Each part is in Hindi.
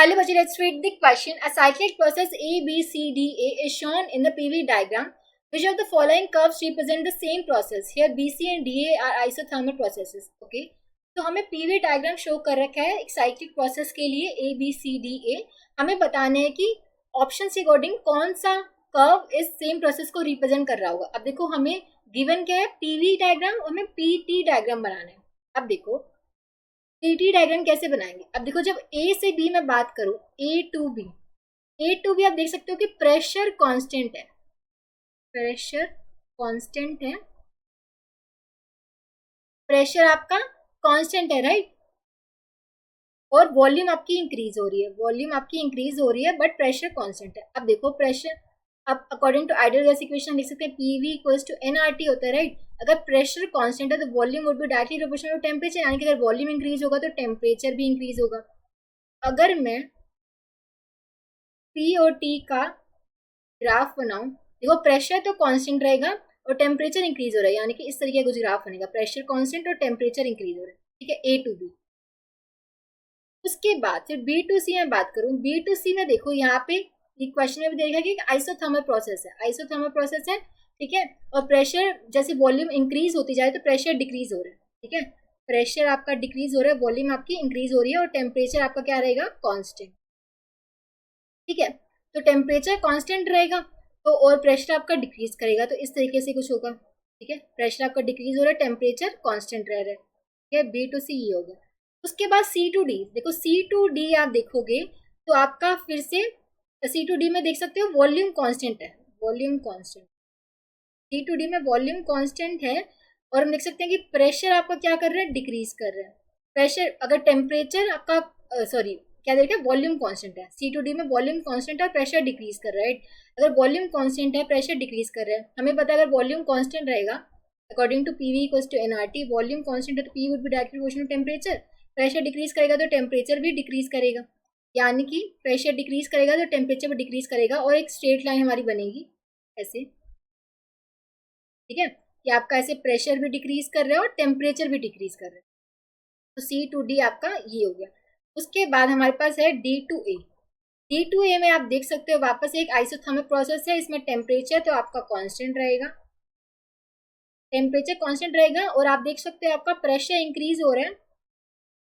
Hello, Bachi, let's read the question. A cyclic process A, B, C, D, A is shown in the PV diagram. Which of the following curves represent the same process? Here B, C and D, A are isothermal processes. Okay. तो हमें PV डायग्राम शो कर रखा है एक साइक्लिक प्रोसेस के लिए A, B, C, D, A. हमें बताना है कि ऑप्शन के अकॉर्डिंग कौन सा कर्व इस सेम प्रोसेस को रिप्रेजेंट कर रहा होगा. अब देखो हमें गिवन क्या है, PV डायग्राम, हमें PT डायग्राम बनाना है. अब देखो PT डायग्राम कैसे बनाएंगे. अब देखो जब A से B में बात करूं, A टू B आप देख सकते हो कि प्रेशर कांस्टेंट है, प्रेशर कांस्टेंट है, प्रेशर आपका कांस्टेंट है, राइट. और वॉल्यूम आपकी इंक्रीज हो रही है, वॉल्यूम आपकी इंक्रीज हो रही है बट प्रेशर कांस्टेंट है. अब देखो प्रेशर, अब according to ideal gas equation लिख सकते हैं PV इक्वल्स टू nRT होता है, राइट. अगर प्रेशर कांस्टेंट है तो volume would be directly proportional to temperature, यानी कि अगर वॉल्यूम इंक्रीज होगा तो टेम्परेचर भी इंक्रीज होगा. अगर मैं P और T का ग्राफ बनाऊं, देखो प्रेशर तो कांस्टेंट रहेगा और टेम्परेचर इंक्रीज हो रहा है, यानी कि इस तरीके का कुछ ग्राफ बनेगा, प्रेशर कांस्टेंट और टेम्परेचर इंक्रीज हो रहा है. ठीक है, A टू B. उसके बाद फिर B टू C में बात करूं, B टू C में देखो यहाँ पे क्वेश्चन में भी देखा कि आइसोथर्मल प्रोसेस है, आइसोथर्मल प्रोसेस है. ठीक है, और प्रेशर जैसे वॉल्यूम इंक्रीज होती जाए तो प्रेशर डिक्रीज हो रहा है. ठीक है, प्रेशर आपका डिक्रीज हो रहा है, वॉल्यूम आपकी इंक्रीज हो रही है और टेम्परेचर आपका क्या रहेगा, कांस्टेंट. ठीक है, तो टेम्परेचर कांस्टेंट रहेगा तो और प्रेशर आपका डिक्रीज करेगा, तो इस तरीके से कुछ होगा. ठीक है, प्रेशर आपका डिक्रीज हो रहा है, टेम्परेचर कांस्टेंट रह रहा है. ठीक है, B टू C ये होगा. उसके बाद C टू D, देखो C टू D आप देखोगे तो आपका फिर से C टू D में देख सकते हो वॉल्यूम कांस्टेंट है, volume constant. C to D में वॉल्यूम कांस्टेंट है और हम देख सकते हैं कि प्रेशर आपका क्या कर रहा है, डिक्रीज कर रहा है. प्रेशर अगर टेम्परेचर आपका सॉरी क्या देखिए वॉल्यूम कांस्टेंट है, C टू D में वॉल्यूम कांस्टेंट है और प्रेशर डिक्रीज कर रहा है. अगर वॉल्यूम कांस्टेंट है, प्रेशर डिक्रीज कर रहा है, हमें पता है अगर वॉल्यूम कांस्टेंट रहेगा according to PV equals to nRT, volume constant है तो P would be directly proportional to temperature. Pressure decrease करेगा तो टेम्परेचर भी डिक्रीज करेगा, यानी कि प्रेशर डिक्रीज करेगा तो टेम्परेचर भी डिक्रीज करेगा और एक स्ट्रेट लाइन हमारी बनेगी ऐसे. ठीक है, कि आपका ऐसे प्रेशर भी डिक्रीज कर रहा है और टेम्परेचर भी डिक्रीज कर रहा है. तो C टू D आपका ये हो गया. उसके बाद हमारे पास है D to A. D to A में आप देख सकते हो वापस एक आइसोथर्मल प्रोसेस है, इसमें टेम्परेचर तो आपका कांस्टेंट रहेगा, टेम्परेचर कांस्टेंट रहेगा और आप देख सकते हो आपका प्रेशर इंक्रीज हो रहा है,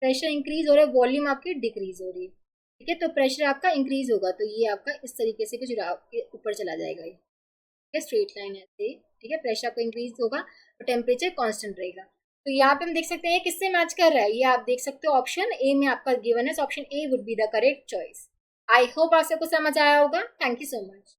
प्रेशर इंक्रीज हो रहा है, वॉल्यूम आपकी डिक्रीज हो रही है. ठीक है, तो प्रेशर आपका इंक्रीज होगा तो ये आपका इस तरीके से कुछ ऊपर चला जाएगा ये. ठीक है, स्ट्रेट लाइन ऐसे. ठीक है, प्रेशर आपका इंक्रीज होगा और टेम्परेचर कांस्टेंट रहेगा. तो यहाँ पे हम देख सकते हैं किससे मैच कर रहा है, ये आप देख सकते हो ऑप्शन ए में आपका गिवन है, option A would be the correct choice. I hope आप सबको समझ आया होगा. Thank you so much.